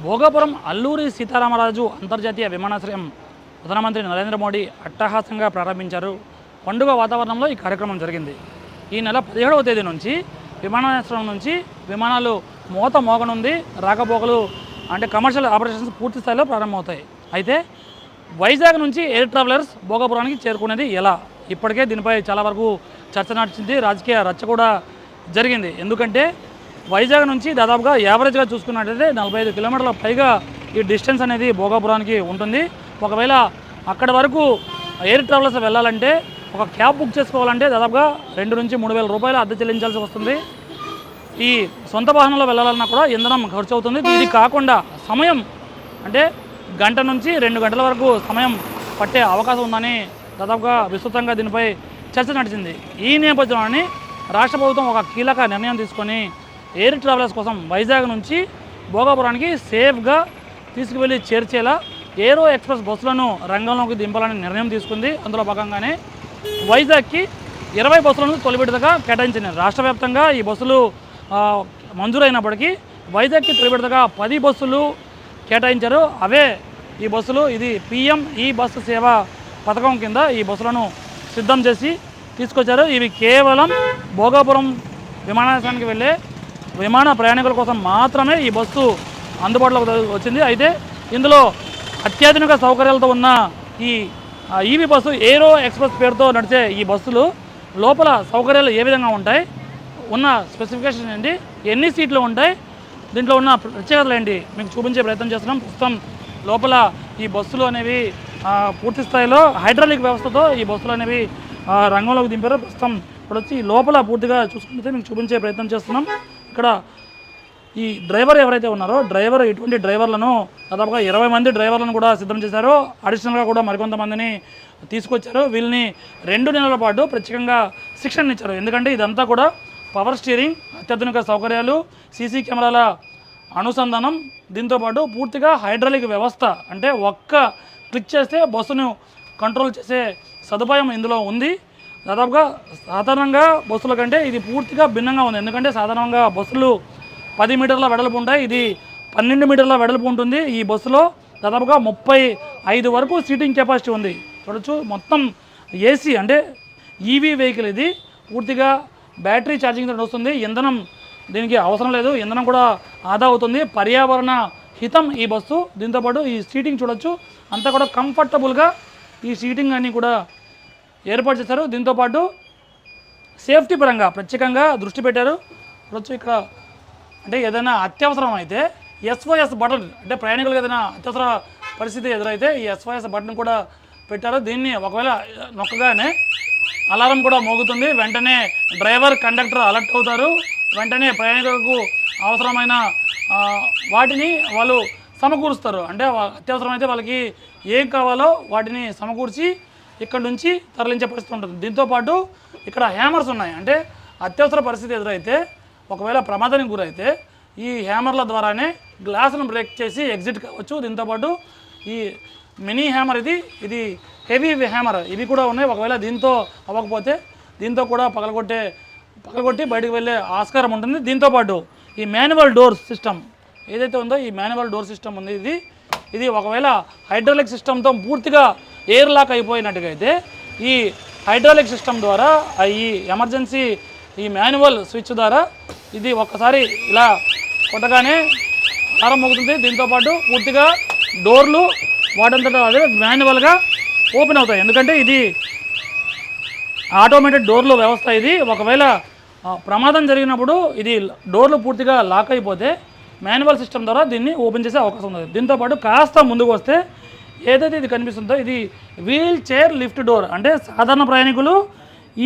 భోగాపురం అల్లూరి సీతారామరాజు అంతర్జాతీయ విమానాశ్రయం ప్రధానమంత్రి నరేంద్ర మోడీ అట్టహాసంగా ప్రారంభించారు. పండుగ వాతావరణంలో ఈ కార్యక్రమం జరిగింది. ఈ నెల 17వ తేదీ నుంచి విమానాశ్రయం నుంచి విమానాలు మోగనుంది. రాకపోకలు అంటే కమర్షియల్ ఆపరేషన్స్ పూర్తి స్థాయిలో ప్రారంభమవుతాయి. అయితే వైజాగ్ నుంచి ఎయిర్ ట్రావెలర్స్ భోగాపురానికి చేరుకునేది ఎలా? ఇప్పటికే దీనిపై చాలా వరకు చర్చ నడిచింది. రాజకీయ రచ్చ కూడా జరిగింది. ఎందుకంటే వైజాగ్ నుంచి దాదాపుగా యావరేజ్గా చూసుకున్నట్టయితే 45 కిలోమీటర్ల పైగా ఈ డిస్టెన్స్ అనేది భోగాపురానికి ఉంటుంది. ఒకవేళ అక్కడి వరకు ఎయిర్ ట్రావెలర్స్ వెళ్ళాలంటే ఒక క్యాబ్ బుక్ చేసుకోవాలంటే దాదాపుగా 2 నుంచి 3 వేల రూపాయలు అద్దె చెల్లించాల్సి వస్తుంది. ఈ సొంత వాహనంలో వెళ్ళాలన్నా కూడా ఇంధనం ఖర్చు అవుతుంది. ఇది కాకుండా సమయం అంటే గంట నుంచి 2 గంటల వరకు సమయం పట్టే అవకాశం ఉందని దాదాపుగా విస్తృతంగా దీనిపై చర్చ నడిచింది. ఈ నేపథ్యంలోని రాష్ట్ర ప్రభుత్వం ఒక కీలక నిర్ణయం తీసుకొని ఎయిర్ ట్రావెలర్స్ కోసం వైజాగ్ నుంచి భోగాపురానికి సేఫ్గా తీసుకువెళ్ళి చేర్చేలా ఏరో ఎక్స్ప్రెస్ బస్సులను రంగంలోకి దింపాలని నిర్ణయం తీసుకుంది. అందులో భాగంగానే వైజాగ్కి 20 బస్సులను తొలి విడతగా కేటాయించింది. రాష్ట్ర వ్యాప్తంగా ఈ బస్సులు మంజూరైనప్పటికీ వైజాగ్కి తొలి విడతగా 10 బస్సులు కేటాయించారు. అవే ఈ బస్సులు. ఇది PM ఈ బస్సు సేవ పథకం కింద ఈ బస్సులను సిద్ధం చేసి తీసుకొచ్చారు. ఇవి కేవలం భోగాపురం విమానాశ్రయానికి వెళ్ళే విమాన ప్రయాణికుల కోసం మాత్రమే ఈ బస్సు అందుబాటులోకి వచ్చింది. అయితే ఇందులో అత్యాధునిక సౌకర్యాలతో ఉన్న ఈ ఈవీ బస్సు ఏరో ఎక్స్ప్రెస్ పేరుతో నడిచే ఈ బస్సులు లోపల సౌకర్యాలు ఏ విధంగా ఉంటాయి, ఉన్న స్పెసిఫికేషన్ ఏంటి, ఎన్ని సీట్లు ఉంటాయి, దీంట్లో ఉన్న ప్రత్యేకతలు ఏంటి మీకు చూపించే ప్రయత్నం చేస్తున్నాం. ప్రస్తుతం లోపల ఈ బస్సులు అనేవి పూర్తి స్థాయిలో హైడ్రాలిక్ వ్యవస్థతో ఈ బస్సులు అనేవి రంగంలోకి దింపారు. ప్రస్తుతం ఇప్పుడు వచ్చి లోపల పూర్తిగా చూసుకుంటే మీకు చూపించే ప్రయత్నం చేస్తున్నాం. ఇక్కడ ఈ డ్రైవర్ ఎవరైతే ఉన్నారో ఇటువంటి డ్రైవర్లను దాదాపుగా 20 మంది డ్రైవర్లను కూడా సిద్ధం చేశారు. అడిషనల్గా కూడా మరికొంతమందిని తీసుకొచ్చారు. వీళ్ళని 2 నెలల పాటు ప్రత్యేకంగా శిక్షణ ఇచ్చారు. ఎందుకంటే ఇదంతా కూడా పవర్ స్టీరింగ్, అత్యాధునిక సౌకర్యాలు, సీసీ కెమెరాల అనుసంధానం, దీంతోపాటు పూర్తిగా హైడ్రాలిక్ వ్యవస్థ. అంటే ఒక్క క్లిక్ చేస్తే బస్సును కంట్రోల్ చేసే సదుపాయం ఇందులో ఉంది. దాదాపుగా సాధారణంగా బస్సుల కంటే ఇది పూర్తిగా భిన్నంగా ఉంది. ఎందుకంటే సాధారణంగా బస్సులు 10 మీటర్ల వెడల్పు ఉంటాయి. ఇది 12 మీటర్ల వెడల్పు ఉంటుంది. ఈ బస్సులో దాదాపుగా 35 వరకు సీటింగ్ కెపాసిటీ ఉంది. చూడొచ్చు. మొత్తం ఏసీ అంటే ఈవీ వెహికల్. ఇది పూర్తిగా బ్యాటరీ ఛార్జింగ్తో వస్తుంది. ఇంధనం దీనికి అవసరం లేదు. ఇంధనం కూడా ఆదా అవుతుంది. పర్యావరణ హితం ఈ బస్సు. దీంతోపాటు ఈ సీటింగ్ చూడొచ్చు, అంతా కూడా కంఫర్టబుల్గా ఈ సీటింగ్ అన్నీ కూడా ఏర్పాటు చేశారు. దీంతోపాటు సేఫ్టీ పరంగా ప్రత్యేకంగా దృష్టి పెట్టారు. చూడొచ్చు. ఇక్కడ అంటే ఏదైనా అత్యవసరం అయితే SOS బటన్, అంటే ప్రయాణికులకు ఏదైనా అత్యవసర పరిస్థితి ఎదురైతే ఈ SOS బటన్ కూడా పెట్టారు. దీన్ని ఒకవేళ నొక్కగానే అలారం కూడా మోగుతుంది. వెంటనే డ్రైవర్, కండక్టర్ అలర్ట్ అవుతారు. వెంటనే ప్రయాణికులకు అవసరమైన వాటిని వాళ్ళు సమకూరుస్తారు. అంటే అత్యవసరమైతే వాళ్ళకి ఏం కావాలో వాటిని సమకూర్చి ఇక్కడ నుంచి తరలించే పరిస్థితి ఉంటుంది. దీంతోపాటు ఇక్కడ హ్యామర్స్ ఉన్నాయి. అంటే అత్యవసర పరిస్థితి ఎదురైతే ఒకవేళ ప్రమాదానికి గురైతే ఈ హ్యామర్ల ద్వారానే గ్లాసును బ్రేక్ చేసి ఎగ్జిట్ కావచ్చు. దీంతోపాటు ఈ మినీ హ్యామర్, ఇది హెవీ హ్యామర్, ఇవి కూడా ఉన్నాయి. ఒకవేళ దీంతో అవ్వకపోతే దీంతో కూడా పగలగొట్టి బయటకు వెళ్ళే ఆస్కారం ఉంటుంది. దీంతోపాటు ఈ మాన్యువల్ డోర్ సిస్టమ్ ఏదైతే ఉందో, ఈ మాన్యువల్ డోర్ సిస్టమ్ ఉంది. ఇది ఒకవేళ హైడ్రాలిక్ సిస్టమ్తో పూర్తిగా ఎయిర్ లాక్ అయిపోయినట్టుగా అయితే ఈ హైడ్రాలిక్ సిస్టమ్ ద్వారా ఈ ఎమర్జెన్సీ ఈ మాన్యువల్ స్విచ్ ద్వారా ఇది ఒక్కసారి ఇలా కొట్టగానే అలారం మోగుతుంది. దీంతోపాటు పూర్తిగా డోర్లు వాటంతటా అదే మాన్యువల్గా ఓపెన్ అవుతాయి. ఎందుకంటే ఇది ఆటోమేటెడ్ డోర్లు వ్యవస్థ. ఇది ఒకవేళ ప్రమాదం జరిగినప్పుడు ఇది డోర్లు పూర్తిగా లాక్ అయిపోతే మాన్యువల్ సిస్టమ్ ద్వారా దీన్ని ఓపెన్ చేసే అవకాశం ఉంది. దీంతోపాటు కాస్త ముందుకు వస్తే ఏదైతే ఇది కనిపిస్తుందో ఇది వీల్ చైర్ లిఫ్ట్ డోర్. అంటే సాధారణ ప్రయాణికులు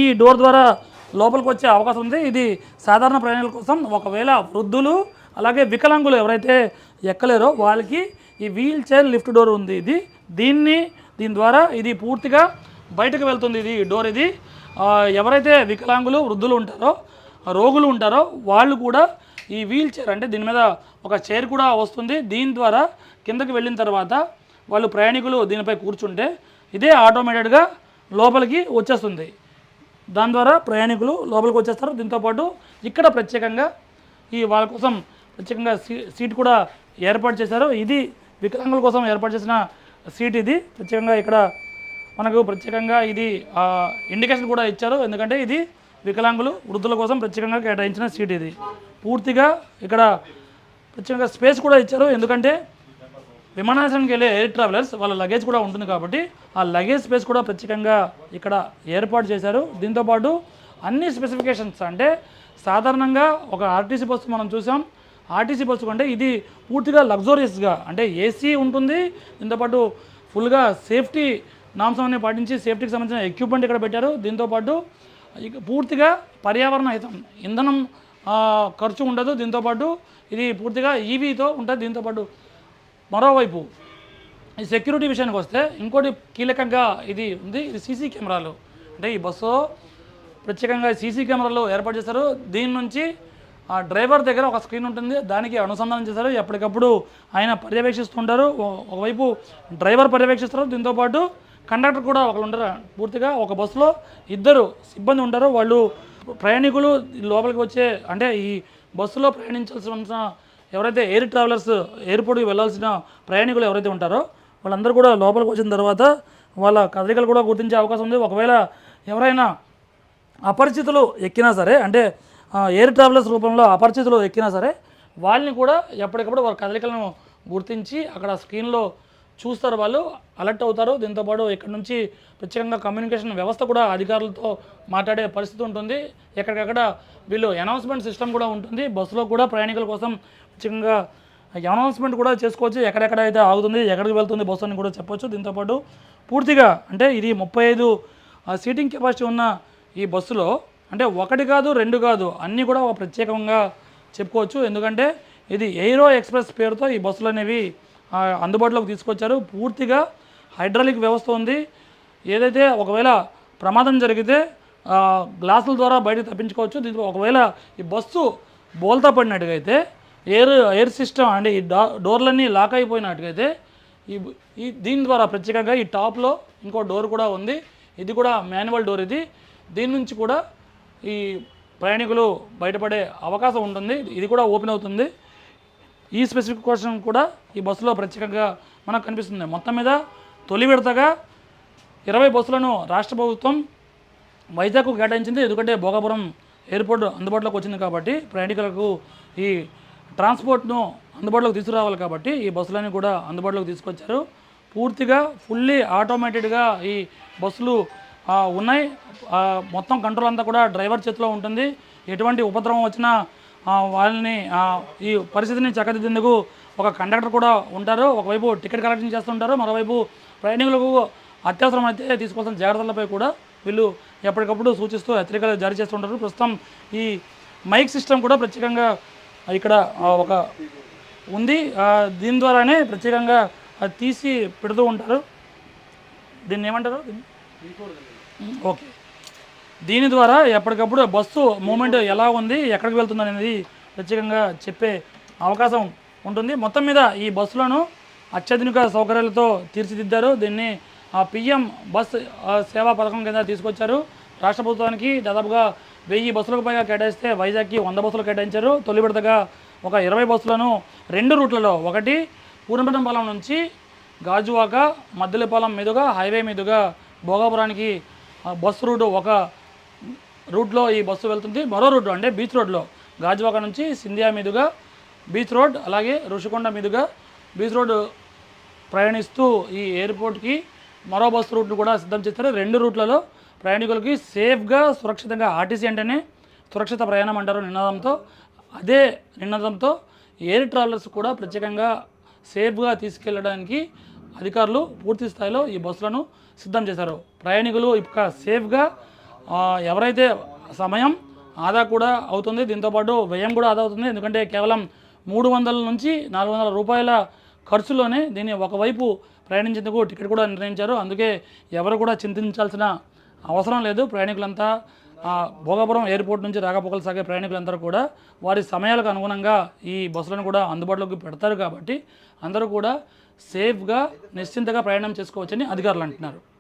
ఈ డోర్ ద్వారా లోపలికి వచ్చే అవకాశం ఉంది. ఇది సాధారణ ప్రయాణికుల కోసం. ఒకవేళ వృద్ధులు అలాగే వికలాంగులు ఎవరైతే ఎక్కలేరో వాళ్ళకి ఈ వీల్ చైర్ లిఫ్ట్ డోర్ ఉంది. దీని ద్వారా ఇది పూర్తిగా బయటకు వెళ్తుంది. ఇది డోర్. ఇది ఎవరైతే వికలాంగులు, వృద్ధులు ఉంటారో, రోగులు ఉంటారో వాళ్ళు కూడా ఈ వీల్ చైర్, అంటే దీని మీద ఒక చైర్ కూడా వస్తుంది. దీని ద్వారా కిందకి వెళ్ళిన తర్వాత వాళ్ళు ప్రయాణికులు దీనిపై కూర్చుంటే ఇదే ఆటోమేటెడ్గా లోపలికి వచ్చేస్తుంది. దాని ద్వారా ప్రయాణికులు లోపలికి వచ్చేస్తారు. దీంతోపాటు ఇక్కడ ప్రత్యేకంగా ఈ వాళ్ళ కోసం ప్రత్యేకంగా సీట్ కూడా ఏర్పాటు చేశారు. ఇది వికలాంగుల కోసం ఏర్పాటు చేసిన సీట్. ఇది ప్రత్యేకంగా ఇక్కడ మనకు ప్రత్యేకంగా ఇది ఇండికేషన్ కూడా ఇచ్చారు. ఎందుకంటే ఇది వికలాంగులు వృద్ధుల కోసం ప్రత్యేకంగా కేటాయించిన సీట్. ఇది పూర్తిగా ఇక్కడ ప్రత్యేకంగా స్పేస్ కూడా ఇచ్చారు. ఎందుకంటే విమానాశ్రయానికి వెళ్ళే ఎయిర్ ట్రావెలర్స్ వాళ్ళ లగేజ్ కూడా ఉంటుంది కాబట్టి ఆ లగేజ్ స్పేస్ కూడా ప్రత్యేకంగా ఇక్కడ ఏర్పాటు చేశారు. దీంతోపాటు అన్ని స్పెసిఫికేషన్స్ అంటే సాధారణంగా ఒక ఆర్టీసీ బస్సు మనం చూసాం. ఆర్టీసీ బస్సు కంటే ఇది పూర్తిగా లగ్జూరియస్గా అంటే ఏసీ ఉంటుంది. దీంతోపాటు ఫుల్గా సేఫ్టీ నామ్స్ అన్ని పాటించి సేఫ్టీకి సంబంధించిన ఎక్విప్మెంట్ ఇక్కడ పెట్టారు. దీంతోపాటు పూర్తిగా పర్యావరణ హితం ఇంధనం ఖర్చు ఉండదు. దీంతోపాటు ఇది పూర్తిగా ఈవీతో ఉంటుంది. దీంతోపాటు మరోవైపు ఈ సెక్యూరిటీ విషయానికి వస్తే ఇంకోటి కీలకంగా ఇది ఉంది. ఇది సీసీ కెమెరాలు. అంటే ఈ బస్సు ప్రత్యేకంగా సీసీ కెమెరాలు ఏర్పాటు చేశారు. దీని నుంచి డ్రైవర్ దగ్గర ఒక స్క్రీన్ ఉంటుంది, దానికి అనుసంధానం చేశారు. ఎప్పటికప్పుడు ఆయన పర్యవేక్షిస్తుంటారు. ఒకవైపు డ్రైవర్ పర్యవేక్షిస్తారు, దీంతోపాటు కండక్టర్ కూడా ఒకరు ఉంటారు. పూర్తిగా ఒక బస్సులో 2 సిబ్బంది ఉంటారు. వాళ్ళు ప్రయాణికులు లోపలికి వచ్చే అంటే ఈ బస్సులో ప్రయాణించాల్సిన ఎవరైతే ఎయిర్ ట్రావెలర్స్ ఎయిర్పోర్ట్కి వెళ్ళాల్సిన ప్రయాణికులు ఎవరైతే ఉంటారో వాళ్ళందరూ కూడా లోపలికి వచ్చిన తర్వాత వాళ్ళ కదలికలు కూడా గుర్తించే అవకాశం ఉంది. ఒకవేళ ఎవరైనా అపరిచితులు ఎక్కినా సరే అంటే ఎయిర్ ట్రావెలర్స్ రూపంలో అపరిచితులు ఎక్కినా సరే వాళ్ళని కూడా ఎప్పటికప్పుడు వాళ్ళ కదలికలను గుర్తించి అక్కడ స్క్రీన్లో చూస్తారు, వాళ్ళు అలర్ట్ అవుతారు. దీంతోపాటు ఇక్కడ నుంచి ప్రత్యేకంగా కమ్యూనికేషన్ వ్యవస్థ కూడా అధికారులతో మాట్లాడే పరిస్థితి ఉంటుంది. ఎక్కడికక్కడ వీళ్ళు అనౌన్స్మెంట్ సిస్టమ్ కూడా ఉంటుంది. బస్సులో కూడా ప్రయాణికుల కోసం ప్రత్యేకంగా అనౌన్స్మెంట్ కూడా చేసుకోవచ్చు. ఎక్కడెక్కడ అయితే ఆగుతుంది, ఎక్కడికి వెళ్తుంది బస్సు అని కూడా చెప్పొచ్చు. దీంతోపాటు పూర్తిగా అంటే ఇది 35 సీటింగ్ కెపాసిటీ ఉన్న ఈ బస్సులో అంటే 1 కాదు 2 కాదు అన్నీ కూడా ఒక ప్రత్యేకంగా చెప్పుకోవచ్చు. ఎందుకంటే ఇది ఎయిరో ఎక్స్ప్రెస్ పేరుతో ఈ బస్సులు అనేవి అందుబాటులోకి తీసుకొచ్చారు. పూర్తిగా హైడ్రాలిక్ వ్యవస్థ ఉంది. ఏదైతే ఒకవేళ ప్రమాదం జరిగితే గ్లాసుల ద్వారా బయటకు తప్పించుకోవచ్చు. దీంట్లో ఒకవేళ ఈ బస్సు బోల్తా పడినట్టుగా అయితే ఎయిర్ సిస్టమ్ అంటే ఈ డోర్లన్నీ లాక్ అయిపోయినట్టుగైతే ఈ దీని ద్వారా ప్రత్యేకంగా ఈ టాప్లో ఇంకో డోర్ కూడా ఉంది. ఇది కూడా మాన్యువల్ డోర్. దీని నుంచి కూడా ఈ ప్రయాణికులు బయటపడే అవకాశం ఉంటుంది. ఇది కూడా ఓపెన్ అవుతుంది. ఈ స్పెసిఫికేషన్ కూడా ఈ బస్సులో ప్రత్యేకంగా మనకు కనిపిస్తుంది. మొత్తం మీద తొలి విడతగా 20 బస్సులను రాష్ట్ర ప్రభుత్వం వైజాగ్కు కేటాయించింది. ఎందుకంటే భోగాపురం ఎయిర్పోర్ట్ అందుబాటులోకి వచ్చింది కాబట్టి ప్రయాణికులకు ఈ ట్రాన్స్పోర్ట్ను అందుబాటులోకి తీసుకురావాలి కాబట్టి ఈ బస్సులన్నీ కూడా అందుబాటులోకి తీసుకొచ్చారు. పూర్తిగా ఫుల్లీ ఆటోమేటెడ్గా ఈ బస్సులు ఉన్నాయి. మొత్తం కంట్రోల్ అంతా కూడా డ్రైవర్ చేతిలో ఉంటుంది. ఎటువంటి ఉపద్రవం వచ్చినా వాళ్ళని ఈ పరిస్థితిని చక్కదిద్దేందుకు ఒక కండక్టర్ కూడా ఉంటారు. ఒకవైపు టికెట్ కలెక్షన్ చేస్తుంటారు, మరోవైపు ప్రయాణికులకు అత్యవసరం అయితే తీసుకోవాల్సిన జాగ్రత్తలపై కూడా వీళ్ళు ఎప్పటికప్పుడు సూచిస్తూ హెచ్చరికలు జారీ చేస్తుంటారు. ప్రస్తుతం ఈ మైక్ సిస్టమ్ కూడా ప్రత్యేకంగా ఇక్కడ ఒక ఉంది. దీని ద్వారానే ప్రత్యేకంగా తీసి పెడుతూ ఉంటారు. దీన్ని ఏమంటారు? ఓకే. దీని ద్వారా ఎప్పటికప్పుడు బస్సు మూమెంట్ ఎలా ఉంది, ఎక్కడికి వెళ్తుంది అనేది ప్రత్యేకంగా చెప్పే అవకాశం ఉంటుంది. మొత్తం మీద ఈ బస్సులను అత్యాధునిక సౌకర్యాలతో తీర్చిదిద్దారు. దీన్ని పిఎం బస్ సేవా పథకం కింద తీసుకొచ్చారు. రాష్ట్ర ప్రభుత్వానికి దాదాపుగా 1000 బస్సులకు పైగా కేటాయిస్తే వైజాగ్కి 100 బస్సులు కేటాయించారు. తొలి విడతగా ఒక 20 బస్సులను 2 రూట్లలో, ఒకటి పూర్ణపట్నంపాలెం నుంచి గాజువాక మద్దెలపాలెం మీదుగా హైవే మీదుగా భోగాపురానికి బస్సు రూట్ ఒక రూట్లో ఈ బస్సు వెళ్తుంది. మరో రూట్ అంటే బీచ్ రోడ్లో గాజువాక నుంచి సింధియా మీదుగా బీచ్ రోడ్, అలాగే ఋషికొండ మీదుగా బీచ్ రోడ్ ప్రయాణిస్తూ ఈ ఎయిర్పోర్ట్కి మరో బస్సు రూట్ను కూడా సిద్ధం చేస్తారు. 2 రూట్లలో ప్రయాణికులకి సేఫ్గా సురక్షితంగా, ఆర్టీసీ అంటేనే సురక్షిత ప్రయాణం అంటారు నినాదంతో, అదే నినాదంతో ఎయిర్ ట్రావెలర్స్ కూడా ప్రత్యేకంగా సేఫ్గా తీసుకెళ్ళడానికి అధికారులు పూర్తి స్థాయిలో ఈ బస్సులను సిద్ధం చేశారు. ప్రయాణికులు ఇక సేఫ్గా ఎవరైతే సమయం ఆదా కూడా అవుతుంది, దీంతోపాటు వ్యయం కూడా ఆదా అవుతుంది. ఎందుకంటే కేవలం 300 నుంచి 400 రూపాయల ఖర్చులోనే దీన్ని ఒకవైపు ప్రయాణించేందుకు టికెట్ కూడా నిర్ణయించారు. అందుకే ఎవరు కూడా చింతించాల్సిన అవసరం లేదు. ప్రయాణికులంతా భోగాపురం ఎయిర్పోర్ట్ నుంచి రాకపోకలు సాగే ప్రయాణికులందరూ కూడా వారి సమయాలకు అనుగుణంగా ఈ బస్సులను కూడా అందుబాటులోకి పెడతారు కాబట్టి అందరూ కూడా సేఫ్గా నిశ్చింతగా ప్రయాణం చేసుకోవచ్చని అధికారులు అంటున్నారు.